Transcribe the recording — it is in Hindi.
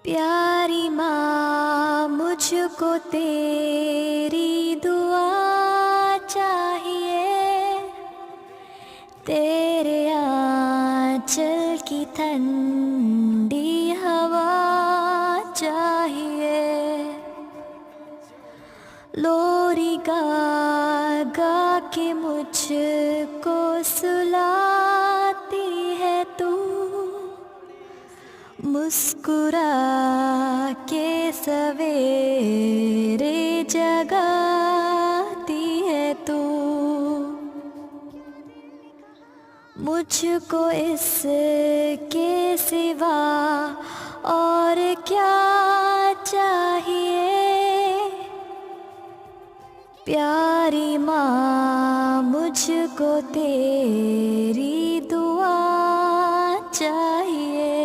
प्यारी माँ, मुझको तेरी दुआ चाहिए, तेरे आंचल की ठंडी हवा चाहिए। लोरी गा गा के मुझको सुलाती है तू, मुस्कुरा के सवेरे जगाती है तू। मुझको इसके सिवा और क्या चाहिए, प्यारी माँ, मुझको तेरी दुआ चाहिए।